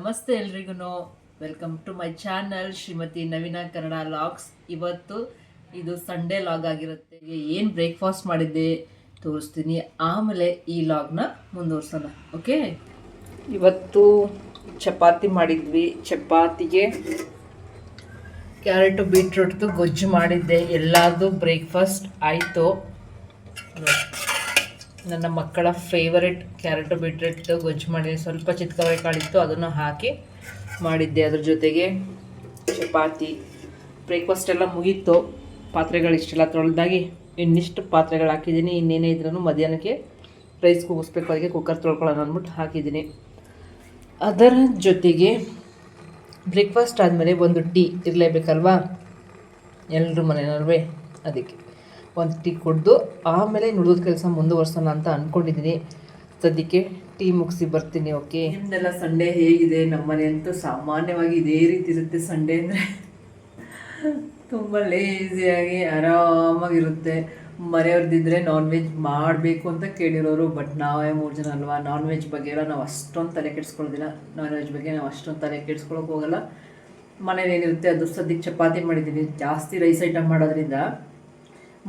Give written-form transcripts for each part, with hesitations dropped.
ನಮಸ್ತೆ ಎಲ್ರಿಗೂ welcome to my channel Shrimati Navina Kannada vlogs. ಇವತ್ತು ಇದು ಸಂಡೇ ಲಾಗ್ ಆಗಿರುತ್ತೆ. ಏನು ಬ್ರೇಕ್ಫಾಸ್ಟ್ ಮಾಡಿದ್ದೆ ತೋರಿಸ್ತೀನಿ, ಆಮೇಲೆ ಈ ಲಾಗ್ನ ಮುಂದುವರ್ಸೋಣ. ಓಕೆ, ಇವತ್ತು ಚಪಾತಿ ಮಾಡಿದ್ವಿ. ಚಪಾತಿಗೆ ಕ್ಯಾರೆಟು ಬೀಟ್ರೂಟ್ದು ಗೊಜ್ಜು ಮಾಡಿದ್ದೆ. ಎಲ್ಲಾದು ಬ್ರೇಕ್ಫಾಸ್ಟ್ ಆಯಿತು. ನನ್ನ ಮಕ್ಕಳ ಫೇವರೆಟ್ ಕ್ಯಾರೆಟು ಬೀಟ್ರೂಟ್ ಗೊಜ್ಜು ಮಾಡಿದ್ದೆ. ಸ್ವಲ್ಪ ಚಿತ್ಕವರೆ ಕಾಳಿತ್ತು, ಅದನ್ನು ಹಾಕಿ ಮಾಡಿದ್ದೆ. ಅದ್ರ ಜೊತೆಗೆ ಚಪಾತಿ. ಬ್ರೇಕ್ಫಾಸ್ಟ್ ಎಲ್ಲ ಮುಗೀತು. ಪಾತ್ರೆಗಳಿಷ್ಟೆಲ್ಲ ತೊಳೆದಾಗಿ ಇನ್ನಿಷ್ಟು ಪಾತ್ರೆಗಳು ಹಾಕಿದ್ದೀನಿ. ಇನ್ನೇನೇ ಇದ್ರೂ ಮಧ್ಯಾಹ್ನಕ್ಕೆ ರೈಸ್ ಕೂಗಿಸ್ಬೇಕು, ಅದಕ್ಕೆ ಕುಕ್ಕರ್ ತೊಳ್ಕೊಳ್ಳೋಣ ಅಂದ್ಬಿಟ್ಟು ಹಾಕಿದ್ದೀನಿ. ಅದರ ಜೊತೆಗೆ ಬ್ರೇಕ್ಫಾಸ್ಟ್ ಆದಮೇಲೆ ಒಂದು ಟೀ ಇರಲೇಬೇಕಲ್ವಾ ಎಲ್ಲರೂ ಮನೆಯಲ್ಲೇ. ಅದಕ್ಕೆ ಒಂದು ಟೀ ಕುಡಿದು ಆಮೇಲೆ ನುಡಿದ ಕೆಲಸ ಮುಂದುವರ್ಸೋಣ ಅಂತ ಅಂದ್ಕೊಂಡಿದ್ದೀನಿ. ಸದ್ಯಕ್ಕೆ ಟೀ ಮುಗಿಸಿ ಬರ್ತೀನಿ. ಓಕೆ, ನಿಮ್ದೆಲ್ಲ ಸಂಡೇ ಹೇಗಿದೆ? ನಮ್ಮನೆ ಅಂತೂ ಸಾಮಾನ್ಯವಾಗಿ ಇದೇ ರೀತಿ ಇರುತ್ತೆ. ಸಂಡೇ ಅಂದರೆ ತುಂಬ ಲೇಸಿಯಾಗಿ ಆರಾಮಾಗಿರುತ್ತೆ. ಮನೆಯವ್ರದ್ದಿದ್ರೆ ನಾನ್ ವೆಜ್ ಮಾಡಬೇಕು ಅಂತ ಕೇಳಿರೋರು, ಬಟ್ ನಾವೇ 3 ಜನ ಅಲ್ವಾ. ನಾನ್ ವೆಜ್ ಬಗ್ಗೆ ಎಲ್ಲ ನಾವು ಅಷ್ಟೊಂದು ತಲೆ ಕೆಡಿಸ್ಕೊಳ್ಳೋದಿಲ್ಲ. ನಾನ್ ವೆಜ್ ಬಗ್ಗೆ ನಾವು ಅಷ್ಟೊಂದು ತಲೆ ಕೆಡಿಸ್ಕೊಳ್ಳೋಕೆ ಹೋಗಲ್ಲ. ಮನೇಲಿ ಏನಿರುತ್ತೆ ಅದು. ಸದ್ಯಕ್ಕೆ ಚಪಾತಿ ಮಾಡಿದ್ದೀನಿ. ಜಾಸ್ತಿ ರೈಸ್ ಐಟಮ್ ಮಾಡೋದ್ರಿಂದ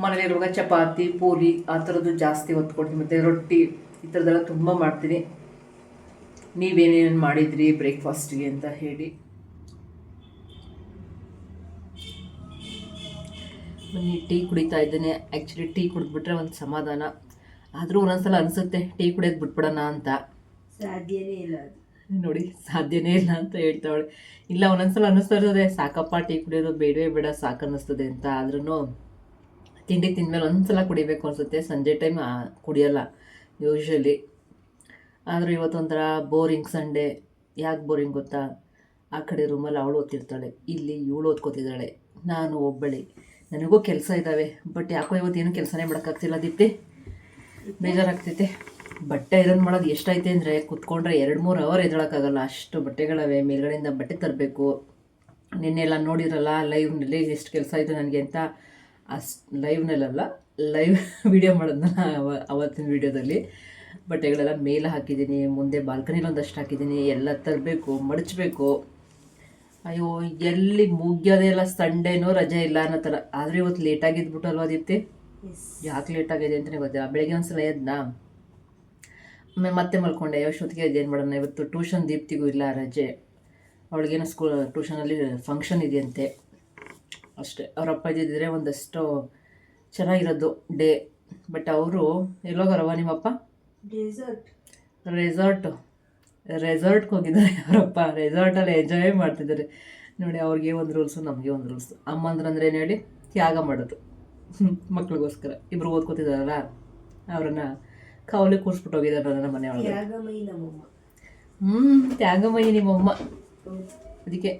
ಮನೇಲಿರುವಾಗ ಚಪಾತಿ, ಪೂರಿ ಆ ಥರದ್ದು ಜಾಸ್ತಿ ಒತ್ತು ಕೊಡ್ತೀನಿ. ಮತ್ತು ರೊಟ್ಟಿ ಈ ಥರದ್ದೆಲ್ಲ ತುಂಬ ಮಾಡ್ತೀನಿ. ನೀವೇನೇನು ಮಾಡಿದ್ರಿ ಬ್ರೇಕ್ಫಾಸ್ಟ್ಗೆ ಅಂತ ಹೇಳಿ. ಬನ್ನಿ, ಟೀ ಕುಡಿತಾ ಇದ್ದೇನೆ. ಆ್ಯಕ್ಚುಲಿ ಟೀ ಕುಡಿದ್ಬಿಟ್ರೆ ಒಂದು ಸಮಾಧಾನ. ಆದರೂ ಒಂದೊಂದ್ಸಲ ಅನಿಸುತ್ತೆ ಟೀ ಕುಡಿಯೋದು ಬಿಟ್ಬಿಡೋಣ ಅಂತ. ಸಾಧ್ಯನೇ ಇಲ್ಲ ಅದು. ನೋಡಿ, ಸಾಧ್ಯನೇ ಇಲ್ಲ ಅಂತ ಹೇಳ್ತಾವಳೆ. ಇಲ್ಲ, ಒಂದೊಂದ್ಸಲ ಅನ್ನಿಸ್ತಾ ಇರ್ತದೆ ಸಾಕಪ್ಪ ಟೀ ಕುಡಿಯೋದು ಬೇಡವೇ ಬೇಡ, ಸಾಕು ಅನ್ನಿಸ್ತದೆ ಅಂತ. ಆದ್ರೂ ತಿಂಡಿ ತಿಂದಮೇಲೆ ಒಂದ್ಸಲ ಕುಡಿಬೇಕು ಅನಿಸುತ್ತೆ. ಸಂಜೆ ಟೈಮ್ ಕುಡಿಯೋಲ್ಲ ಯೂಶ್ವಲಿ. ಆದರೂ ಇವತ್ತೊಂಥರ ಬೋರಿಂಗ್ ಸಂಡೇ. ಯಾಕೆ ಬೋರಿಂಗ್ ಗೊತ್ತಾ? ಆ ಕಡೆ ರೂಮಲ್ಲಿ ಅವಳು ಓದ್ತಿರ್ತಾಳೆ, ಇಲ್ಲಿ ಇವಳು ಓದ್ಕೋತಿದ್ದಾಳೆ, ನಾನು ಒಬ್ಬಳಿ. ನನಗೂ ಕೆಲಸ ಇದ್ದಾವೆ, ಬಟ್ ಯಾಕೋ ಇವತ್ತೇನು ಕೆಲಸನೇ ಮಾಡೋಕ್ಕಾಗ್ತಿಲ್ಲ. ದೀಪ್ತಿ, ಬೇಜಾರಾಗ್ತೈತೆ. ಬಟ್ಟೆ ಐರನ್ ಮಾಡೋದು ಎಷ್ಟೈತೆ ಅಂದರೆ ಕುತ್ಕೊಂಡ್ರೆ 2-3 ಅವರ್ ಎದ್ದೇಳೋಕ್ಕಾಗಲ್ಲ, ಅಷ್ಟು ಬಟ್ಟೆಗಳವೆ. ಮೇಲ್ಗಡೆಯಿಂದ ಬಟ್ಟೆ ತರಬೇಕು. ನಿನ್ನೆಲ್ಲ ನೋಡಿರಲ್ಲ ಲೈವ್ನಲ್ಲಿ ಎಷ್ಟು ಕೆಲಸ ಆಯಿತು ನನಗೆ ಅಂತ. ಲೈವ್ನಲ್ಲ, ಲೈವ್ ವಿಡಿಯೋ ಮಾಡೋದನ್ನ ಅವತ್ತಿನ ವಿಡಿಯೋದಲ್ಲಿ ಬಟ್ಟೆಗಳೆಲ್ಲ ಮೇಲೆ ಹಾಕಿದ್ದೀನಿ. ಮುಂದೆ ಬಾಲ್ಕನಿಲಿ ಒಂದಷ್ಟು ಹಾಕಿದ್ದೀನಿ. ಎಲ್ಲ ತರಬೇಕು, ಮಡಚಬೇಕು. ಅಯ್ಯೋ, ಎಲ್ಲಿ ಮುಗಿಯೋದೇ ಇಲ್ಲ. ಸಂಡೇನೂ ರಜೆ ಇಲ್ಲ ಅನ್ನೋ ಥರ. ಆದರೆ ಇವತ್ತು ಲೇಟಾಗಿದ್ಬಿಟ್ಟು ಅಲ್ವಾ ದೀಪ್ತಿ? ಯಾಕೆ ಲೇಟಾಗಿದೆ ಅಂತಲೇ ಗೊತ್ತಿಲ್ಲ. ಬೆಳಗ್ಗೆ ಒಂದ್ಸಲ ಎದ್ನಾ, ಮತ್ತೆ ಮಲ್ಕೊಂಡೆ. ಅಷ್ಟೊತ್ತಿಗೆ ಏನು ಮಾಡೋಣ. ಇವತ್ತು ಟ್ಯೂಷನ್ ದೀಪ್ತಿಗೂ ಇಲ್ಲ, ರಜೆ. ಅವಳಿಗೇನೋ ಟ್ಯೂಷನಲ್ಲಿ ಫಂಕ್ಷನ್ ಇದೆಯಂತೆ ಅಷ್ಟೇ. ಅವ್ರ ಅಪ್ಪ ಇದ್ದಿದ್ರೆ ಒಂದಷ್ಟು ಚೆನ್ನಾಗಿರೋದು ಡೇ. ಬಟ್ ಅವರು ಎಲ್ಲೋಗಾರವ ನಿಮ್ಮಪ್ಪ? ರೆಸಾರ್ಟ್ಗೆ ಹೋಗಿದ್ದಾರೆ ಅವರಪ್ಪ. ರೆಸಾರ್ಟಲ್ಲಿ ಎಂಜಾಯ್ ಮಾಡ್ತಿದ್ದಾರೆ ನೋಡಿ. ಅವ್ರಿಗೆ ಒಂದು ರೂಲ್ಸು, ನಮಗೆ ಒಂದು ರೂಲ್ಸು. ಅಮ್ಮಂದ್ರಂದ್ರೆ ಏನು ಹೇಳಿ, ತ್ಯಾಗ ಮಾಡೋದು ಮಕ್ಳಿಗೋಸ್ಕರ. ಇಬ್ಬರು ಓದ್ಕೋತಿದ್ದಾರಲ್ಲ, ಅವರನ್ನು ಕಾವಲಿ ಕೂರಿಸ್ಬಿಟ್ಟು ಹೋಗಿದ್ದಾರೆ ನನ್ನ ಮನೆಯೊಳಗೆ. ತ್ಯಾಗಮಯಿ ನಿಮ್ಮಮ್ಮ. ಅದಕ್ಕೆ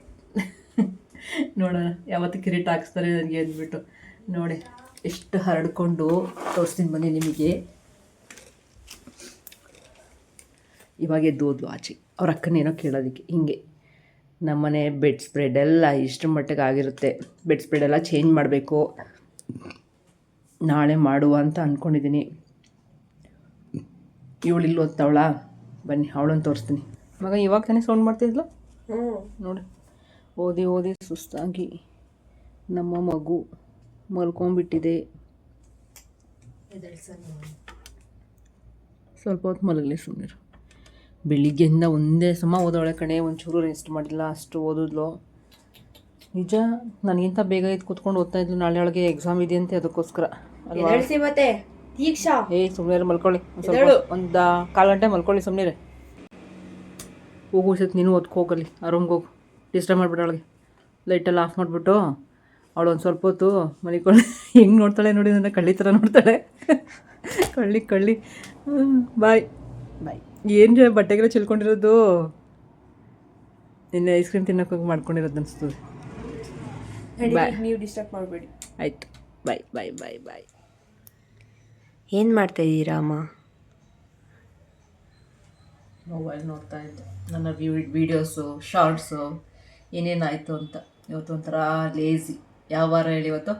ನೋಡೋಣ ಯಾವತ್ತು ಕಿರೀಟ ಹಾಕ್ಸ್ತಾರೆ ನನಗೆ ಅಂದ್ಬಿಟ್ಟು. ನೋಡಿ ಎಷ್ಟು ಹರಡ್ಕೊಂಡು ತೋರಿಸ್ತೀನಿ ಬನ್ನಿ ನಿಮಗೆ. ಇವಾಗ ಎದ್ದೋದ್ಲು ಆಚೆ, ಅವ್ರ ಅಕ್ಕನೇನೋ ಕೇಳೋದಕ್ಕೆ. ಹಿಂಗೆ ನಮ್ಮನೆ ಬೆಡ್ ಸ್ಪ್ರೆಡ್ ಎಲ್ಲ ಇಷ್ಟರ ಮಟ್ಟಿಗೆ ಆಗಿರುತ್ತೆ. ಬೆಡ್ ಸ್ಪ್ರೆಡ್ ಎಲ್ಲ ಚೇಂಜ್ ಮಾಡಬೇಕು, ನಾಳೆ ಮಾಡುವ ಅಂತ ಅಂದ್ಕೊಂಡಿದ್ದೀನಿ. ಇವಳು ಇಲ್ಲಿ ಓದ್ತಾವಳ, ಬನ್ನಿ ಅವಳನ್ನು ತೋರಿಸ್ತೀನಿ. ಮಗ ಇವಾಗ ತಾನೇ ಸೌಂಡ್ ಮಾಡ್ತಿದ್ಲು ನೋಡಿ. ಓದಿ ಓದಿ ಸುಸ್ತಾಗಿ ನಮ್ಮ ಮಗು ಮಲ್ಕೊಂಡ್ಬಿಟ್ಟಿದೆ. ಸ್ವಲ್ಪ ಹೊತ್ತು ಮಲಗಲಿ ಸುಮ್ಮನೆ. ಬೆಳಿಗ್ಗೆಯಿಂದ ಒಂದೇ ಸಮ ಓದೋಳೆ ಕಣೆ, ಒಂಚೂರು ರೆಸ್ಟ್ ಮಾಡಿಲ್ಲ, ಅಷ್ಟು ಓದಿದ್ಲು. ನಿಜ, ನನಗಿಂತ ಬೇಗ ಇದ್ದು ಕೂತ್ಕೊಂಡು ಓದ್ತಾ ಇದ್ಲು. ನಾಳೆ ಒಳಗೆ ಎಕ್ಸಾಮ್ ಇದೆಯಂತೆ, ಅದಕ್ಕೋಸ್ಕರ ಅಲ್ವಾ? ಸುಮ್ಮನೆ ಮಲ್ಕೊಳ್ಳಿ. ಒಂದು 1/4 ಗಂಟೆ ಮಲ್ಕೊಳ್ಳಿ ಸುಮ್ಮನೆ. ಹೋಗು ಸತ್ ನೀನು ಓದ್ಕೋಗಲಿ, ಆರಾಮ್ಗೆ ಹೋಗು. ಡಿಸ್ಟರ್ಬ್ ಮಾಡಿಬಿಟ್ಟು ಅವಳಿಗೆ ಲೈಟೆಲ್ಲ ಆಫ್ ಮಾಡಿಬಿಟ್ಟು ಅವಳು ಒಂದು ಸ್ವಲ್ಪ ಹೊತ್ತು ಮಲಿಕೊಳ್ಳಿ. ಹೆಂಗೆ ನೋಡ್ತಾಳೆ ನೋಡಿ, ನನ್ನ ಕಳ್ಳಿ ಥರ ನೋಡ್ತಾಳೆ. ಕಳ್ಳಿ. ಬಾಯ್. ಏನು ಬಟ್ಟೆಗೆಲ್ಲ ಚೆಲ್ಕೊಂಡಿರೋದು? ನಿನ್ನೆ ಐಸ್ ಕ್ರೀಮ್ ತಿನ್ನೋಕೆ ಮಾಡ್ಕೊಂಡಿರೋದು ಅನಿಸ್ತದೆ. ಬಾಯ್, ನೀವು ಡಿಸ್ಟರ್ಬ್ ಮಾಡಬೇಡಿ. ಆಯಿತು, ಬಾಯ್. ಏನು ಮಾಡ್ತಾ ಇದ್ದೀರಾ ಅಮ್ಮ? ಮೊಬೈಲ್ ನೋಡ್ತಾ ಇದ್ದೆ. ನನ್ನ ವೀಡಿಯೋಸು, ಶಾರ್ಟ್ಸು ಏನೇನಾಯಿತು ಅಂತ. ಇವತ್ತು ಒಂಥರ ಲೇಝಿ. ಯಾವ ವಾರ ಹೇಳಿ ಇವತ್ತು?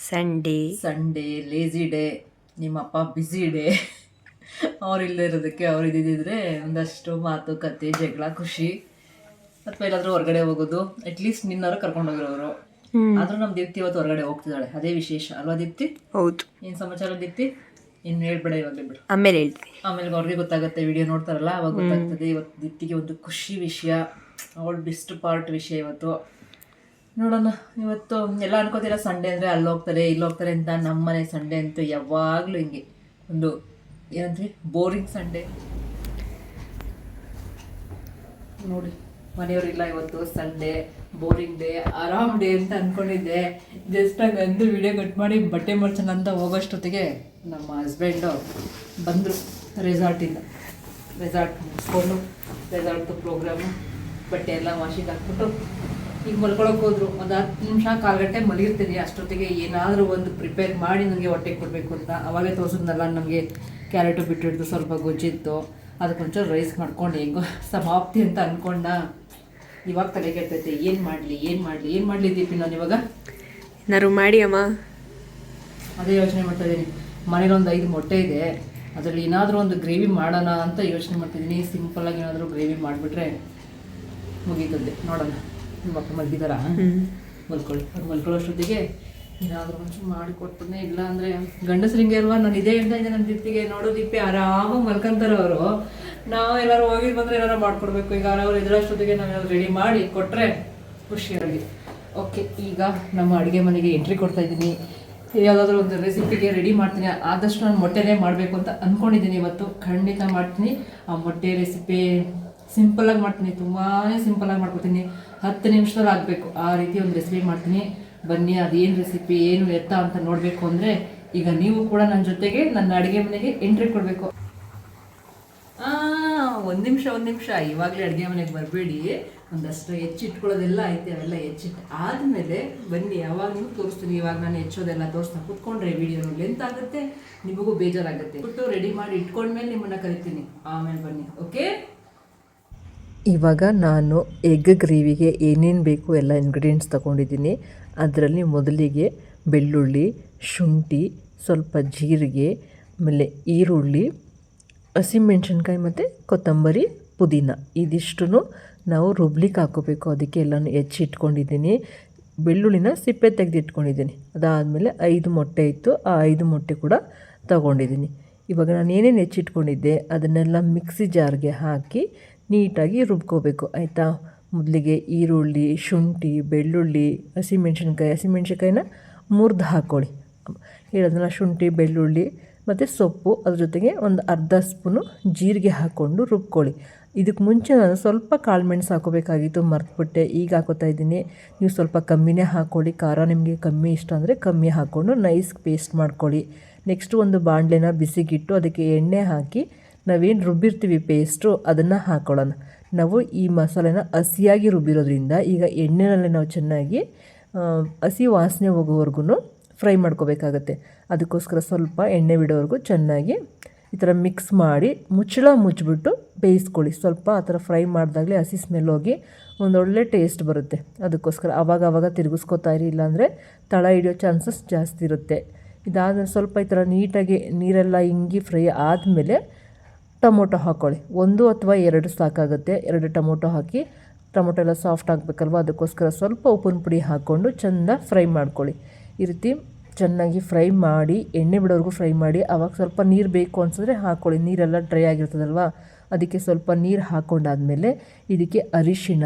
Sunday lazy day. ನಿಮ್ಮಪ್ಪ ಬ್ಯುಸಿ ಡೇ. ಅವ್ರು ಇಲ್ಲದೆ ಇರೋದಕ್ಕೆ ಅವ್ರು ಇದ್ದಿದ್ದರೆ ಒಂದಷ್ಟು ಮಾತುಕತೆ, ಜಗಳ, ಖುಷಿ ಅಥವಾ ಎಲ್ಲಾದ್ರೂ ಹೊರಗಡೆ ಹೋಗೋದು, ಅಟ್ಲೀಸ್ಟ್ ನಿನ್ನವರು ಕರ್ಕೊಂಡು ಹೋಗಿರೋರು. ಆದ್ರೂ ನಮ್ಮ ದೀಪ್ತಿ ಇವತ್ತು ಹೊರಗಡೆ ಹೋಗ್ತಿದ್ದಾಳೆ, ಅದೇ ವಿಶೇಷ ಅಲ್ವಾ ದೀಪ್ತಿ? ಹೌದು. ಏನು ಸಮಾಚಾರ ದೀಪ್ತಿ? ಇನ್ನು ಹೇಳ್ಬೇಡ, ಇವಾಗಲೇ ಬಿಡು, ಆಮೇಲೆ ಹೇಳ್ತೀನಿ. ಆಮೇಲೆ ಅವ್ರಿಗೆ ಗೊತ್ತಾಗುತ್ತೆ, ವಿಡಿಯೋ ನೋಡ್ತಾರಲ್ಲ ಅವಾಗ ಗೊತ್ತಾಗ್ತದೆ. ಇವತ್ತು ದೀಪ್ತಿಗೆ ಒಂದು ಖುಷಿ ವಿಷಯ, ಅವಳ ಬೆಸ್ಟ್ ಪಾರ್ಟ್ ವಿಷಯ ಇವತ್ತು. ನೋಡೋಣ. ಇವತ್ತು ಎಲ್ಲ ಅನ್ಕೋತೀರ ಸಂಡೇ ಅಂದರೆ ಅಲ್ಲಿ ಹೋಗ್ತಾರೆ ಇಲ್ಲಿ ಹೋಗ್ತಾರೆ ಅಂತ. ನಮ್ಮನೆ ಸಂಡೇ ಅಂತೂ ಯಾವಾಗಲೂ ಹಿಂಗೆ ಒಂದು ಏನಂದ್ರೆ ಬೋರಿಂಗ್ ಸಂಡೇ ನೋಡಿ. ಮನೆಯವರಿಲ್ಲ ಇವತ್ತು ಸಂಡೇ, ಬೋರಿಂಗ್ ಡೇ, ಆರಾಮ್ ಡೇ ಅಂತ ಅಂದ್ಕೊಂಡಿದ್ದೆ. ಜಸ್ಟ್ ಹಂಗಂದು ವಿಡಿಯೋ ಕಟ್ ಮಾಡಿ ಬಟ್ಟೆ ಮಡ್ಸೋಣ ಅಂತ ಹೋಗೋಷ್ಟೊತ್ತಿಗೆ ನಮ್ಮ ಹಸ್ಬೆಂಡು ಬಂದರು ರೆಸಾರ್ಟಿಂದ. ರೆಸಾರ್ಟ್ ಮುಗಿಸ್ಕೊಂಡು ರೆಸಾರ್ಟ್ದು ಪ್ರೋಗ್ರಾಮು ಬಟ್ಟೆ ಎಲ್ಲ ವಾಷಿಂಗ್ ಹಾಕ್ಬಿಟ್ಟು ಈಗ ಮಲ್ಕೊಳಕ್ಕೆ ಹೋದ್ರು. ಒಂದು 10 ನಿಮಿಷ 1/4 ಗಂಟೆ ಮಲಗಿರ್ತೀನಿ. ಅಷ್ಟೊತ್ತಿಗೆ ಏನಾದರೂ ಒಂದು ಪ್ರಿಪೇರ್ ಮಾಡಿ ನನಗೆ ಹೊಟ್ಟೆಗೆ ಕೊಡಬೇಕು ಅಂತ. ಅವಾಗೇ ತೋರಿಸಿದ್ನಲ್ಲ ನಮಗೆ ಕ್ಯಾರೆಟು ಬಿಟ್ಟಿಡ್ದು ಸ್ವಲ್ಪ ಗೊಜ್ಜಿತ್ತು, ಅದಕ್ಕೊಂಚೂರು ರೈಸ್ ಮಾಡ್ಕೊಂಡು ಹೆಂಗೋ ಸಮಾಪ್ತಿ ಅಂತ ಅಂದ್ಕೊಂಡ. ಇವಾಗ ತಲೆ ಕೆಡ್ತೈತೆ, ಏನು ಮಾಡಲಿ ದೀಪಿ ನಾನು ಇವಾಗ ಏನಾರು ಮಾಡಿ ಅಮ್ಮ. ಅದೇ ಯೋಚನೆ ಮಾಡ್ತಾ ಇದ್ದೀನಿ. ಮನೇಲಿ ಒಂದು 5 ಮೊಟ್ಟೆ ಇದೆ, ಅದರಲ್ಲಿ ಏನಾದರೂ ಒಂದು ಗ್ರೇವಿ ಮಾಡೋಣ ಅಂತ ಯೋಚನೆ ಮಾಡ್ತಿದ್ದೀನಿ. ಸಿಂಪಲ್ಲಾಗಿ ಏನಾದರೂ ಗ್ರೇವಿ ಮಾಡಿಬಿಟ್ರೆ ಮುಗೀತದೆ. ನೋಡೋಣ, ನಿಮ್ಮ ಅಪ್ಪ ಮಲಗಿದಾರ? ಮಲ್ಕೊಳ್ಳಿ. ಅದು ಮಲ್ಕೊಳ್ಳೋಷ್ಟೊತ್ತಿಗೆ ಏನಾದರೂ ಒಂಚೂರು ಮಾಡಿಕೊಡ್ತಾನೆ. ಇಲ್ಲ ಅಂದರೆ ಗಂಡಸ್ರಿಂಗೆ ಅಲ್ವಾ, ನಾನು ಇದೇ ಹೇಳ್ತಾ ಇದ್ದೆ ನನ್ನ ದೀಪ್ತಿಗೆ, ನೋಡೋ ದೀಪಿ ಆರಾಮಾಗಿ ಮಲ್ಕೊಂತಾರೆ ಅವರು. ನಾವು ಎಲ್ಲರೂ ಹೋಗಿ ಬಂದರೆ ಏನಾರು ಮಾಡಿಕೊಡ್ಬೇಕು. ಈಗ ಅವ್ರು ಇದರಷ್ಟೊತ್ತಿಗೆ ನಾವು ರೆಡಿ ಮಾಡಿ ಕೊಟ್ಟರೆ ಖುಷಿಯಾಗಿ. ಓಕೆ, ಈಗ ನಮ್ಮ ಅಡುಗೆ ಮನೆಗೆ ಎಂಟ್ರಿ ಕೊಡ್ತಾ ಇದ್ದೀನಿ. ಯಾವುದಾದ್ರೂ ಒಂದು ರೆಸಿಪಿಗೆ ರೆಡಿ ಮಾಡ್ತೀನಿ. ಆದಷ್ಟು ನಾನು ಮೊಟ್ಟೆನೇ ಮಾಡಬೇಕು ಅಂತ ಅಂದ್ಕೊಂಡಿದ್ದೀನಿ. ಇವತ್ತು ಖಂಡಿತ ಮಾಡ್ತೀನಿ. ಆ ಮೊಟ್ಟೆ ರೆಸಿಪಿ ಸಿಂಪಲ್ಲಾಗಿ ಮಾಡ್ತೀನಿ, ತುಂಬಾ ಸಿಂಪಲ್ಲಾಗಿ ಮಾಡ್ಕೊತೀನಿ. 10 ನಿಮಿಷದಲ್ಲಿ ಆಗಬೇಕು ಆ ರೀತಿ ಒಂದು ರೆಸಿಪಿ ಮಾಡ್ತೀನಿ. ಬನ್ನಿ, ಅದೇನು ರೆಸಿಪಿ ಏನು ಎತ್ತ ಅಂತ ನೋಡಬೇಕು ಅಂದರೆ ಈಗ ನೀವು ಕೂಡ ನನ್ನ ಜೊತೆಗೆ ನನ್ನ ಅಡುಗೆ ಮನೆಗೆ ಎಂಟ್ರಿ ಕೊಡಬೇಕು. ಒಂದು ನಿಮಿಷ, ಇವಾಗಲೇ ಅಡುಗೆ ಮನೆಗೆ ಬರಬೇಡಿ. ಒಂದಷ್ಟು ಹೆಚ್ಚಿಟ್ಕೊಳ್ಳೋದೆಲ್ಲ ಐತೆ, ಅವೆಲ್ಲ ಹೆಚ್ಚಿಟ್ಟು ಆದಮೇಲೆ ಬನ್ನಿ, ಯಾವಾಗ ನೀವು ತೋರಿಸ್ತೀನಿ. ಇವಾಗ ನಾನು ಹೆಚ್ಚೋದೆಲ್ಲ ತೋರಿಸ್ತಾ ಕೂತ್ಕೊಂಡ್ರೆ ವಿಡಿಯೋ ಲೆಂತ್ ಆಗುತ್ತೆ, ನಿಮಗೂ ಬೇಜಾರಾಗುತ್ತೆ. ಬಿಟ್ಟು ರೆಡಿ ಮಾಡಿ ಇಟ್ಕೊಂಡ್ಮೇಲೆ ನಿಮ್ಮನ್ನು ಕರಿತೀನಿ, ಆಮೇಲೆ ಬನ್ನಿ. ಓಕೆ, ಇವಾಗ ನಾನು ಎಗ್ ಗ್ರೇವಿಗೆ ಏನೇನು ಬೇಕು ಎಲ್ಲ ಇಂಗ್ರೀಡಿಯೆಂಟ್ಸ್ ತೊಗೊಂಡಿದ್ದೀನಿ. ಅದರಲ್ಲಿ ಮೊದಲಿಗೆ ಬೆಳ್ಳುಳ್ಳಿ, ಶುಂಠಿ, ಸ್ವಲ್ಪ ಜೀರಿಗೆ, ಆಮೇಲೆ ಈರುಳ್ಳಿ, ಹಸಿಮೆಣ್ಸಿನ್ಕಾಯಿ ಮತ್ತು ಕೊತ್ತಂಬರಿ, ಪುದೀನ ಇದಿಷ್ಟು ನಾವು ರುಬ್ಲಿಕ್ಕೆ ಹಾಕೋಬೇಕು. ಅದಕ್ಕೆ ಎಲ್ಲನೂ ಹೆಚ್ಚಿಟ್ಕೊಂಡಿದ್ದೀನಿ. ಬೆಳ್ಳುಳ್ಳಿನ ಸಿಪ್ಪೆ ತೆಗೆದಿಟ್ಕೊಂಡಿದ್ದೀನಿ. ಅದಾದಮೇಲೆ 5 ಮೊಟ್ಟೆ ಇತ್ತು, ಆ 5 ಮೊಟ್ಟೆ ಕೂಡ ತಗೊಂಡಿದ್ದೀನಿ. ಇವಾಗ ನಾನು ಏನೇನು ಹೆಚ್ಚಿಟ್ಕೊಂಡಿದ್ದೆ ಅದನ್ನೆಲ್ಲ ಮಿಕ್ಸಿ ಜಾರ್ಗೆ ಹಾಕಿ ನೀಟಾಗಿ ರುಬ್ಕೋಬೇಕು, ಆಯಿತಾ. ಮೊದಲಿಗೆ ಈರುಳ್ಳಿ, ಶುಂಠಿ, ಬೆಳ್ಳುಳ್ಳಿ, ಹಸಿಮೆಣ್ಸಿನ್ಕಾಯಿನ ಮುರಿದು ಹಾಕ್ಕೊಳ್ಳಿ. ಹೇಳೋದನ್ನ ಶುಂಠಿ, ಬೆಳ್ಳುಳ್ಳಿ ಮತ್ತು ಸೊಪ್ಪು, ಅದ್ರ ಜೊತೆಗೆ ಒಂದು ಅರ್ಧ ಸ್ಪೂನು ಜೀರಿಗೆ ಹಾಕ್ಕೊಂಡು ರುಬ್ಕೊಳ್ಳಿ. ಇದಕ್ಕೆ ಮುಂಚೆ ನಾನು ಸ್ವಲ್ಪ ಕಾಳು ಮೆಣಸು ಹಾಕೋಬೇಕಾಗಿತ್ತು, ಮರ್ತುಬಿಟ್ಟೆ. ಈಗ ಹಾಕೋತಾ ಇದ್ದೀನಿ. ನೀವು ಸ್ವಲ್ಪ ಕಮ್ಮಿನೇ ಹಾಕ್ಕೊಳ್ಳಿ. ಖಾರ ನಿಮಗೆ ಕಮ್ಮಿ ಇಷ್ಟ ಅಂದರೆ ಕಮ್ಮಿ ಹಾಕ್ಕೊಂಡು ನೈಸ್ ಪೇಸ್ಟ್ ಮಾಡ್ಕೊಳ್ಳಿ. ನೆಕ್ಸ್ಟು ಒಂದು ಬಾಣಲೆನ ಬಿಸಿಗಿಟ್ಟು ಅದಕ್ಕೆ ಎಣ್ಣೆ ಹಾಕಿ ನಾವೇನು ರುಬ್ಬಿರ್ತೀವಿ ಪೇಸ್ಟು ಅದನ್ನು ಹಾಕ್ಕೊಳ್ಳೋಣ. ನಾವು ಈ ಮಸಾಲೆನ ಹಸಿಯಾಗಿ ರುಬ್ಬಿರೋದ್ರಿಂದ ಈಗ ಎಣ್ಣೆನಲ್ಲೇ ನಾವು ಚೆನ್ನಾಗಿ ಹಸಿ ವಾಸನೆ ಹೋಗೋವರೆಗೂ ಫ್ರೈ ಮಾಡ್ಕೋಬೇಕಾಗತ್ತೆ. ಅದಕ್ಕೋಸ್ಕರ ಸ್ವಲ್ಪ ಎಣ್ಣೆ ಬಿಡೋವರೆಗೂ ಚೆನ್ನಾಗಿ ಈ ಥರ ಮಿಕ್ಸ್ ಮಾಡಿ ಮುಚ್ಚಿಬಿಟ್ಟು ಬೇಯಿಸ್ಕೊಳ್ಳಿ. ಸ್ವಲ್ಪ ಆ ಥರ ಫ್ರೈ ಮಾಡಿದಾಗಲೇ ಹಸಿ ಸ್ಮೆಲ್ ಹೋಗಿ ಒಂದೊಳ್ಳೆ ಟೇಸ್ಟ್ ಬರುತ್ತೆ. ಅದಕ್ಕೋಸ್ಕರ ಆವಾಗ ತಿರುಗಿಸ್ಕೊತಾ ಇರಿ, ಇಲ್ಲಾಂದರೆ ತಳ ಹಿಡಿಯೋ ಚಾನ್ಸಸ್ ಜಾಸ್ತಿ ಇರುತ್ತೆ. ಇದಾದಮೇಲೆ ಸ್ವಲ್ಪ ಈ ಥರ ನೀಟಾಗಿ ನೀರೆಲ್ಲ ಹಿಂಗಿ ಫ್ರೈ ಆದಮೇಲೆ ಟೊಮೊಟೊ ಹಾಕ್ಕೊಳ್ಳಿ. 1 ಅಥವಾ 2 ಸಾಕಾಗುತ್ತೆ. 2 ಟೊಮೊಟೊ ಹಾಕಿ, ಟೊಮೊಟೊ ಎಲ್ಲ ಸಾಫ್ಟ್ ಆಗಬೇಕಲ್ವ, ಅದಕ್ಕೋಸ್ಕರ ಸ್ವಲ್ಪ ಉಪ್ಪಿನ ಪುಡಿ ಹಾಕ್ಕೊಂಡು ಚೆಂದ ಫ್ರೈ ಮಾಡ್ಕೊಳ್ಳಿ. ಈ ರೀತಿ ಚೆನ್ನಾಗಿ ಫ್ರೈ ಮಾಡಿ ಎಣ್ಣೆ ಬಿಡೋವರೆಗೂ ಫ್ರೈ ಮಾಡಿ. ಆವಾಗ ಸ್ವಲ್ಪ ನೀರು ಬೇಕು ಅನಿಸಿದ್ರೆ ಹಾಕ್ಕೊಳ್ಳಿ. ನೀರೆಲ್ಲ ಡ್ರೈ ಆಗಿರ್ತದಲ್ವ, ಅದಕ್ಕೆ ಸ್ವಲ್ಪ ನೀರು ಹಾಕ್ಕೊಂಡಾದಮೇಲೆ ಇದಕ್ಕೆ ಅರಿಶಿಣ,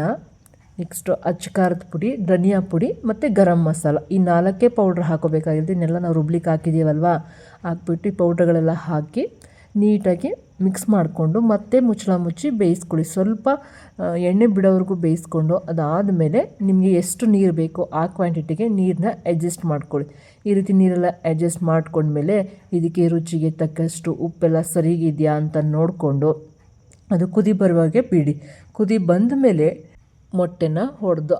ನೆಕ್ಸ್ಟು ಅಚ್ಕಾರದ ಪುಡಿ, ಧನಿಯಾ ಪುಡಿ ಮತ್ತು ಗರಂ ಮಸಾಲ, ಈ 4 ಪೌಡ್ರ್ ಹಾಕೋಬೇಕಾಗಿರುತ್ತೆ. ಇನ್ನೆಲ್ಲ ನಾವು ರುಬ್ಲಿಕ್ಕೆ ಹಾಕಿದ್ದೀವಲ್ವ, ಹಾಕ್ಬಿಟ್ಟು ಈ ಪೌಡ್ರ್ಗಳೆಲ್ಲ ಹಾಕಿ ನೀಟಾಗಿ ಮಿಕ್ಸ್ ಮಾಡಿಕೊಂಡು ಮತ್ತೆ ಮುಚ್ಚಿ ಬೇಯಿಸ್ಕೊಳ್ಳಿ. ಸ್ವಲ್ಪ ಎಣ್ಣೆ ಬಿಡೋವರೆಗೂ ಬೇಯಿಸ್ಕೊಂಡು ಅದಾದಮೇಲೆ ನಿಮಗೆ ಎಷ್ಟು ನೀರು ಬೇಕೋ ಆ ಕ್ವಾಂಟಿಟಿಗೆ ನೀರನ್ನ ಅಡ್ಜಸ್ಟ್ ಮಾಡ್ಕೊಳ್ಳಿ. ಈ ರೀತಿ ನೀರೆಲ್ಲ ಅಡ್ಜಸ್ಟ್ ಮಾಡ್ಕೊಂಡ್ಮೇಲೆ ಇದಕ್ಕೆ ರುಚಿಗೆ ತಕ್ಕಷ್ಟು ಉಪ್ಪೆಲ್ಲ ಸರಿಗಿದೆಯಾ ಅಂತ ನೋಡಿಕೊಂಡು ಅದು ಕುದಿ ಬರುವಾಗೆ ಬಿಡಿ. ಕುದಿ ಬಂದ ಮೇಲೆ ಮೊಟ್ಟೆನ ಹೊಡೆದು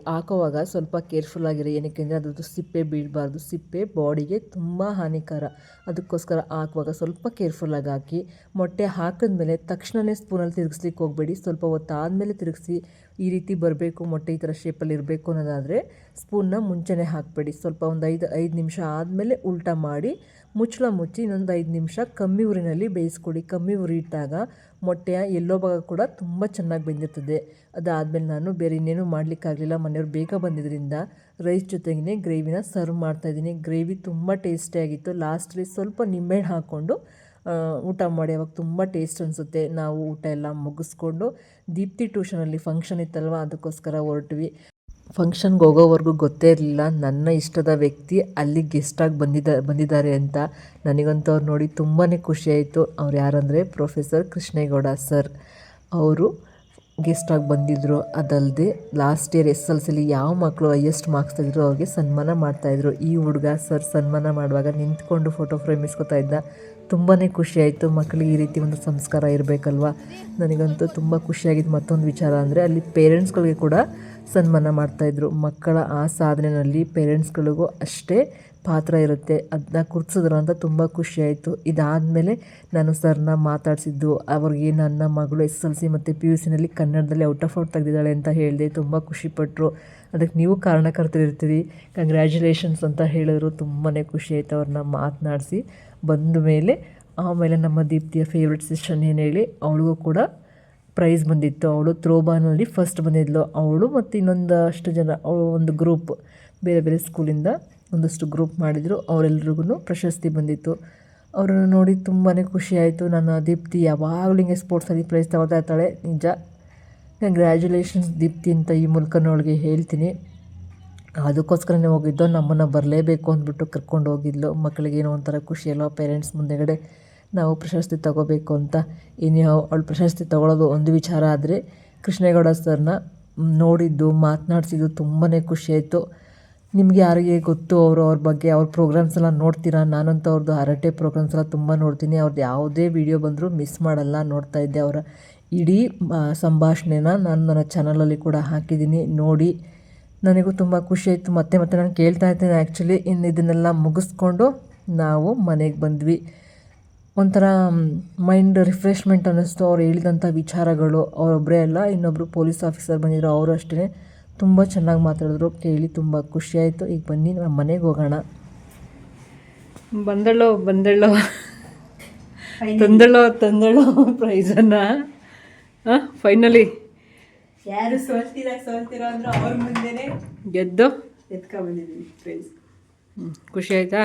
ಹಾಕೋವಾಗ ಸ್ವಲ್ಪ ಕೇರ್ಫುಲ್ಲಾಗಿರಿ. ಏನಕ್ಕೆ ಅಂದರೆ ಅದ್ರದ್ದು ಸಿಪ್ಪೆ ಬೀಳಬಾರ್ದು. ಸಿಪ್ಪೆ ಬಾಡಿಗೆ ತುಂಬ ಹಾನಿಕರ. ಅದಕ್ಕೋಸ್ಕರ ಹಾಕುವಾಗ ಸ್ವಲ್ಪ ಕೇರ್ಫುಲ್ಲಾಗಿ ಹಾಕಿ. ಮೊಟ್ಟೆ ಹಾಕಿದ್ಮೇಲೆ ತಕ್ಷಣವೇ ಸ್ಪೂನಲ್ಲಿ ತಿರುಗಿಸ್ಲಿಕ್ಕೆ ಹೋಗಬೇಡಿ. ಸ್ವಲ್ಪ ಹೊತ್ತಾದಮೇಲೆ ತಿರುಗಿಸಿ. ಈ ರೀತಿ ಬರಬೇಕು, ಮೊಟ್ಟೆ ಈ ಥರ ಶೇಪಲ್ಲಿ ಇರಬೇಕು ಅನ್ನೋದಾದರೆ ಸ್ಪೂನ್ನ ಮುಂಚೆನೇ ಹಾಕಬೇಡಿ. ಸ್ವಲ್ಪ ಒಂದು 5 ನಿಮಿಷ ಆದಮೇಲೆ ಉಲ್ಟಾ ಮಾಡಿ ಮುಚ್ಚಳ ಮುಚ್ಚಿ ಇನ್ನೊಂದು 5 ನಿಮಿಷ ಕಮ್ಮಿ ಉರಿನಲ್ಲಿ ಬೇಯಿಸ್ಕೊಡಿ. ಕಮ್ಮಿ ಉರಿ ಇಟ್ಟಾಗ ಮೊಟ್ಟೆಯ ಎಲ್ಲೋ ಭಾಗ ಕೂಡ ತುಂಬ ಚೆನ್ನಾಗಿ ಬೆಂದಿರ್ತದೆ. ಅದಾದಮೇಲೆ ನಾನು ಬೇರೆ ಇನ್ನೇನು ಮಾಡಲಿಕ್ಕಾಗಲಿಲ್ಲ, ಮನೆಯವ್ರು ಬೇಗ ಬಂದಿದ್ದರಿಂದ ರೈಸ್ ಜೊತೆಗೇ ಗ್ರೇವಿನ ಸರ್ವ್ ಮಾಡ್ತಾಯಿದ್ದೀನಿ. ಗ್ರೇವಿ ತುಂಬ ಟೇಸ್ಟಿಯಾಗಿತ್ತು. ಲಾಸ್ಟಲ್ಲಿ ಸ್ವಲ್ಪ ನಿಂಬೆಹಣ್ಣು ಹಾಕ್ಕೊಂಡು ಊಟ ಮಾಡಿ, ಅವಾಗ ತುಂಬ ಟೇಸ್ಟ್ ಅನಿಸುತ್ತೆ. ನಾವು ಊಟ ಎಲ್ಲ ಮುಗಿಸ್ಕೊಂಡು ದೀಪ್ತಿ ಟ್ಯೂಷನಲ್ಲಿ ಫಂಕ್ಷನ್ ಇತ್ತಲ್ವ, ಅದಕ್ಕೋಸ್ಕರ ಹೊರಟ್ವಿ. ಫಂಕ್ಷನ್ಗೆ ಹೋಗೋವರೆಗೂ ಗೊತ್ತೇ ಇರಲಿಲ್ಲ ನನ್ನ ಇಷ್ಟದ ವ್ಯಕ್ತಿ ಅಲ್ಲಿ ಗೆಸ್ಟಾಗಿ ಬಂದಿದ್ದಾರೆ ಅಂತ. ನನಗಂತೂ ಅವ್ರು ನೋಡಿ ತುಂಬಾ ಖುಷಿಯಾಯಿತು. ಅವ್ರು ಯಾರಂದರೆ ಪ್ರೊಫೆಸರ್ ಕೃಷ್ಣೇಗೌಡ ಸರ್. ಅವರು ಗೆಸ್ಟಾಗಿ ಬಂದಿದ್ದರು. ಅದಲ್ಲದೆ ಲಾಸ್ಟ್ ಇಯರ್ SSLC ಯಾವ ಮಕ್ಕಳು ಹೈಯೆಸ್ಟ್ ಮಾರ್ಕ್ಸ್ ತೆಗೆದ್ರು ಅವ್ರಿಗೆ ಸನ್ಮಾನ ಮಾಡ್ತಾಯಿದ್ರು. ಈ ಹುಡುಗ ಸರ್ ಸನ್ಮಾನ ಮಾಡುವಾಗ ನಿಂತ್ಕೊಂಡು ಫೋಟೋ ಫ್ರೇಮ್ ಇಸ್ಕೊತಾ ಇದ್ದ. ತುಂಬಾ ಖುಷಿಯಾಯಿತು. ಮಕ್ಕಳಿಗೆ ಈ ರೀತಿ ಒಂದು ಸಂಸ್ಕಾರ ಇರಬೇಕಲ್ವ. ನನಗಂತೂ ತುಂಬ ಖುಷಿಯಾಗಿದ್ದು ಮತ್ತೊಂದು ವಿಚಾರ ಅಂದರೆ ಅಲ್ಲಿ ಪೇರೆಂಟ್ಸ್ಗಳಿಗೆ ಕೂಡ ಸನ್ಮಾನ ಮಾಡ್ತಾಯಿದ್ರು. ಮಕ್ಕಳ ಆ ಸಾಧನೆಯಲ್ಲಿ ಪೇರೆಂಟ್ಸ್ಗಳಿಗೂ ಅಷ್ಟೇ ಪಾತ್ರ ಇರುತ್ತೆ. ಅದನ್ನ ಗುರ್ತಿಸಿದ್ರು ಅಂತ ತುಂಬ ಖುಷಿಯಾಯಿತು. ಇದಾದಮೇಲೆ ನಾನು ಸರ್ನ ಮಾತಾಡಿಸಿದ್ದು, ಅವ್ರಿಗೆ ನನ್ನ ಮಗಳು SSLC ಮತ್ತು PUCನಲ್ಲಿ ಕನ್ನಡದಲ್ಲಿ ಔಟ್ ಆಫ್ ಔಟ್ ತೆಗೆದಿದ್ದಾಳೆ ಅಂತ ಹೇಳಿದೆ. ತುಂಬ ಖುಷಿಪಟ್ಟರು. ಅದಕ್ಕೆ ನೀವು ಕಾರಣಕರ್ತರಿರ್ತೀರಿ, ಕಂಗ್ರ್ಯಾಚುಲೇಷನ್ಸ್ ಅಂತ ಹೇಳಿದ್ರು. ತುಂಬಾ ಖುಷಿಯಾಯಿತು ಅವ್ರನ್ನ ಮಾತನಾಡಿಸಿ ಬಂದ ಮೇಲೆ. ಆಮೇಲೆ ನಮ್ಮ ದೀಪ್ತಿಯ ಫೇವ್ರೆಟ್ ಸೆಷನ್ ಏನು ಹೇಳಿ, ಅವಳಿಗೂ ಕೂಡ ಪ್ರೈಸ್ ಬಂದಿತ್ತು. ಅವಳು ಥ್ರೋಬಾಲ್ನಲ್ಲಿ ಫಸ್ಟ್ ಬಂದಿದ್ಲು. ಅವಳು ಮತ್ತು ಇನ್ನೊಂದಷ್ಟು ಜನ, ಅವಳು ಒಂದು ಗ್ರೂಪ್, ಬೇರೆ ಬೇರೆ ಸ್ಕೂಲಿಂದ ಒಂದಷ್ಟು ಗ್ರೂಪ್ ಮಾಡಿದರು. ಅವರೆಲ್ರಿಗೂ ಪ್ರಶಸ್ತಿ ಬಂದಿತ್ತು. ಅವರನ್ನು ನೋಡಿ ತುಂಬಾ ಖುಷಿಯಾಯಿತು. ನನ್ನ ದೀಪ್ತಿ ಯಾವಾಗಲೂ ಹಿಂಗೆ ಸ್ಪೋರ್ಟ್ಸಲ್ಲಿ ಪ್ರೈಸ್ ತಗೊಳ್ತಾ ಇರ್ತಾಳೆ. ನಿಜ, ಕಂಗ್ರ್ಯಾಚುಲೇಷನ್ಸ್ ದೀಪ್ತಿ ಅಂತ ಈ ಮೂಲಕ ಅವಳಿಗೆ ಹೇಳ್ತೀನಿ. ಅದಕ್ಕೋಸ್ಕರನೇ ಹೋಗಿದ್ದು, ನಮ್ಮನ್ನು ಬರಲೇಬೇಕು ಅಂದ್ಬಿಟ್ಟು ಕರ್ಕೊಂಡು ಹೋಗಿದ್ಲು. ಮಕ್ಕಳಿಗೆ ಏನೋ ಒಂಥರ ಖುಷಿಯಲ್ಲ, ಪೇರೆಂಟ್ಸ್ ಮುಂದೆಗಡೆ ನಾವು ಪ್ರಶಸ್ತಿ ತಗೋಬೇಕು ಅಂತ. ಇನ್ನು ಅವಳು ಪ್ರಶಸ್ತಿ ತಗೊಳ್ಳೋದು ಒಂದು ವಿಚಾರ ಆದರೆ, ಕೃಷ್ಣೇಗೌಡ ಸರ್ನ ನೋಡಿದ್ದು ಮಾತನಾಡಿಸಿದ್ದು ತುಂಬಾ ಖುಷಿಯಾಯಿತು. ನಿಮಗೆ ಯಾರಿಗೆ ಗೊತ್ತು ಅವ್ರ ಬಗ್ಗೆ, ಅವ್ರ ಪ್ರೋಗ್ರಾಮ್ಸ್ ಎಲ್ಲ ನೋಡ್ತೀರಾ? ನಾನಂತೂ ಅವ್ರದ್ದು ಹರಟೆ ಪ್ರೋಗ್ರಾಮ್ಸ್ ಎಲ್ಲ ತುಂಬ ನೋಡ್ತೀನಿ. ಅವ್ರದ್ದು ಯಾವುದೇ ವೀಡಿಯೋ ಬಂದರೂ ಮಿಸ್ ಮಾಡಲ್ಲ. ನೋಡ್ತಾ ಇದ್ದೆ ಅವರ ಇಡೀ ಸಂಭಾಷಣೆನ ನಾನು ನನ್ನ ಚಾನಲಲ್ಲಿ ಕೂಡ ಹಾಕಿದ್ದೀನಿ, ನೋಡಿ. ನನಗೂ ತುಂಬ ಖುಷಿಯಾಯಿತು. ಮತ್ತೆ ನಾನು ಕೇಳ್ತಾ ಇದ್ದೀನಿ. ಆ್ಯಕ್ಚುಲಿ ಇನ್ನು ಇದನ್ನೆಲ್ಲ ಮುಗಿಸ್ಕೊಂಡು ನಾವು ಮನೆಗೆ ಬಂದ್ವಿ. ಒಂಥರ ಮೈಂಡ್ ರಿಫ್ರೆಶ್ಮೆಂಟ್ ಅನ್ನಿಸ್ತು. ಅವ್ರು ಹೇಳಿದಂಥ ವಿಚಾರಗಳು. ಅವರೊಬ್ಬರೇ ಅಲ್ಲ, ಇನ್ನೊಬ್ಬರು ಪೊಲೀಸ್ ಆಫೀಸರ್ ಬಂದಿದ್ರು, ಅವರು ಅಷ್ಟೇ ತುಂಬ ಚೆನ್ನಾಗಿ ಮಾತಾಡಿದ್ರು. ಕೇಳಿ ತುಂಬ ಖುಷಿಯಾಯಿತು. ಈಗ ಬನ್ನಿ ನಮ್ಮ ಮನೆಗೆ ಹೋಗೋಣ. ಬಂದಳೋ ತಂದಳೋ ಪ್ರೈಸನ್ನು. ಫೈನಲಿ ಯಾರು ಸೋಲ್ತಿರೋ ಅಂದ್ರೆ ಅವ್ರ ಮುಂದೆನೇ ಗೆದ್ದು ಬಂದಿದ್ದೀವಿ ಪ್ರೈಸ್. ಖುಷಿ ಆಯ್ತಾ?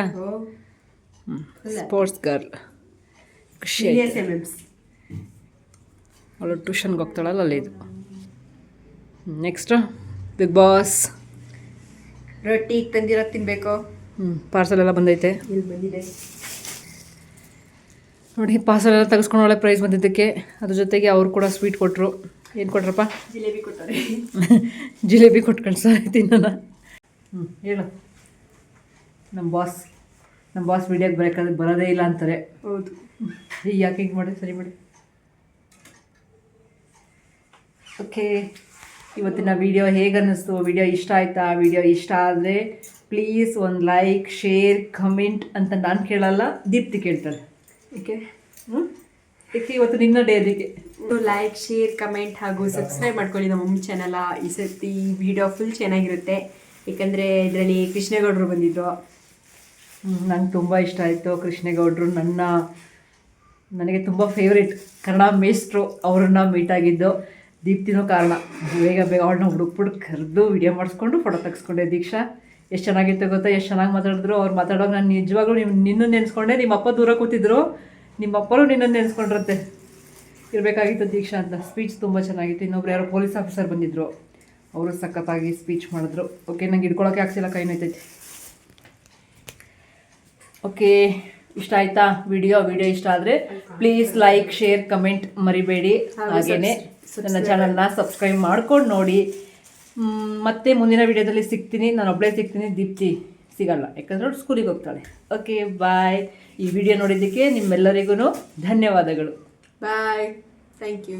ಸ್ಪೋರ್ಟ್ಸ್ ಗರ್ಲ್ ಖುಷಿ ಆಯ್ತು. ಅವಳು ಟ್ಯೂಷನ್ಗೆ ಹೋಗ್ತಾಳಲ್ಲ ಅಲ್ಲಿ ಇದು. ನೆಕ್ಸ್ಟು ಬಿಗ್ ಬಾಸ್ ರೊಟ್ಟಿ ತಂದಿರೋದು ತಿನ್ನಬೇಕು. ಪಾರ್ಸಲ್ ಎಲ್ಲ ಬಂದೈತೆ. ಇಲ್ಲಿ ಬಂದಿದೆ ನೋಡಿ, ಪಾರ್ಸಲ್ ಎಲ್ಲ ತೆಗೆಸ್ಕೊಂಡು ಒಳ್ಳೆ ಪ್ರೈಸ್ ಬಂದಿದ್ದಕ್ಕೆ. ಅದ್ರ ಜೊತೆಗೆ ಅವ್ರು ಕೂಡ ಸ್ವೀಟ್ ಕೊಟ್ಟರು. ಏನು ಕೊಟ್ರಪ್ಪ? ಜಿಲೇಬಿ ಕೊಟ್ಟಾರೆ. ಜಿಲೇಬಿ ಕೊಟ್ಟು ಕಳ್ಸಾಯ್ತು ನಾನು. ಹೇಳು. ನಮ್ಮ ಬಾಸ್ ವೀಡಿಯೋಗೆ ಬರೋದೇ ಇಲ್ಲ ಅಂತಾರೆ. ಹೌದು. ಈಗ ಯಾಕೆ ಹಿಂಗೆ ಮಾಡಿ? ಸರಿ ಮಾಡಿ. ಓಕೆ, ಇವತ್ತಿನ ವಿಡಿಯೋ ಹೇಗೆ ಅನ್ನಿಸ್ತು? ವಿಡಿಯೋ ಇಷ್ಟ ಆಯಿತಾ? ವಿಡಿಯೋ ಇಷ್ಟ ಆದರೆ ಪ್ಲೀಸ್ ಒಂದು ಲೈಕ್, ಶೇರ್, ಕಮೆಂಟ್ ಅಂತ ನಾನು ಕೇಳಲ್ಲ, ದೀಪ್ತಿ ಕೇಳ್ತಾಳೆ. ಓಕೆ, ಏಕೆ ಇವತ್ತು ನಿನ್ನ ಡೇ. ಅದಕ್ಕೆ ಲೈಕ್, ಶೇರ್, ಕಮೆಂಟ್ ಹಾಗೂ ಸಬ್ಸ್ಕ್ರೈಬ್ ಮಾಡ್ಕೊಳ್ಳಿ ನಮ್ಮ ಮಮ್ಮಿ ಚಾನಲ. ಈ ಸರ್ತಿ ವಿಡಿಯೋ ಫುಲ್ ಚೆನ್ನಾಗಿರುತ್ತೆ. ಏಕೆಂದರೆ ಇದರಲ್ಲಿ ಕೃಷ್ಣೇಗೌಡರು ಬಂದಿದ್ರು. ನಂಗೆ ತುಂಬ ಇಷ್ಟ ಆಯಿತು. ಕೃಷ್ಣೇಗೌಡರು ನನಗೆ ತುಂಬ ಫೇವ್ರೇಟ್ ಕನ್ನಡ ಮೇಸ್ಟ್ರು. ಅವರನ್ನು ಮೀಟ್ ಆಗಿದ್ದು. ದೀಪ್ತಿನೂ ಕಾರಣ. ಬೇಗ ಅವಳನ್ನ ಹುಡುಕ್ಬಿಟ್ಟು ಕರೆದು ವಿಡಿಯೋ ಮಾಡಿಸ್ಕೊಂಡು ಫೋಟೋ ತೆಗೆಸ್ಕೊಂಡೆ. ದೀಕ್ಷಾ ಎಷ್ಟು ಚೆನ್ನಾಗಿತ್ತು ಗೊತ್ತಾ? ಎಷ್ಟು ಚೆನ್ನಾಗಿ ಮಾತಾಡಿದ್ರು. ಅವ್ರು ಮಾತಾಡೋವಾಗ ನಾನು ನಿಜವಾಗ್ಲೂ ನಿನ್ನನ್ನು ನೆನೆಸ್ಕೊಂಡೆ. ನಿಮ್ಮಪ್ಪ ದೂರ ಕೂತಿದ್ರು, ನಿಮ್ಮಪ್ಪರು ನಿನ್ನನ್ನು ನೆನೆಸ್ಕೊಂಡಿರುತ್ತೆ. ಇರಬೇಕಾಗಿತ್ತು ದೀಕ್ಷಾ ಅಂತ. ಸ್ಪೀಚ್ ತುಂಬ ಚೆನ್ನಾಗಿತ್ತು. ಇನ್ನೊಬ್ರು ಯಾರೋ ಪೊಲೀಸ್ ಆಫೀಸರ್ ಬಂದಿದ್ದರು, ಅವರು ಸಖತ್ತಾಗಿ ಸ್ಪೀಚ್ ಮಾಡಿದ್ರು. ಓಕೆ, ನಂಗೆ ಹಿಡ್ಕೊಳಕ್ಕೆ ಆಗ್ತಿಲ್ಲ, ಕೈ ನೋಯ್ತೈತೆ. ಓಕೆ, ಇಷ್ಟ ಆಯಿತಾ ವಿಡಿಯೋ ಇಷ್ಟ ಆದರೆ ಪ್ಲೀಸ್ ಲೈಕ್, ಶೇರ್, ಕಮೆಂಟ್ ಮರಿಬೇಡಿ. ಹಾಗೆಯೇ ನನ್ನ ಚಾನಲ್ನ ಸಬ್ಸ್ಕ್ರೈಬ್ ಮಾಡ್ಕೊಂಡು ನೋಡಿ. ಮತ್ತೆ ಮುಂದಿನ ವಿಡಿಯೋದಲ್ಲಿ ಸಿಗ್ತೀನಿ. ನಾನು ಒಬ್ಬಳೇ ಸಿಗ್ತೀನಿ, ದೀಪ್ತಿ ಸಿಗಲ್ಲ, ಯಾಕಂದ್ರೆ ಅವ್ರು ಸ್ಕೂಲಿಗೆ ಹೋಗ್ತಾಳೆ. Okay, bye. ಈ ವಿಡಿಯೋ ನೋಡಿದ್ದಕ್ಕೆ ನಿಮ್ಮೆಲ್ಲರಿಗೂ ಧನ್ಯವಾದಗಳು. ಬಾಯ್. Thank you.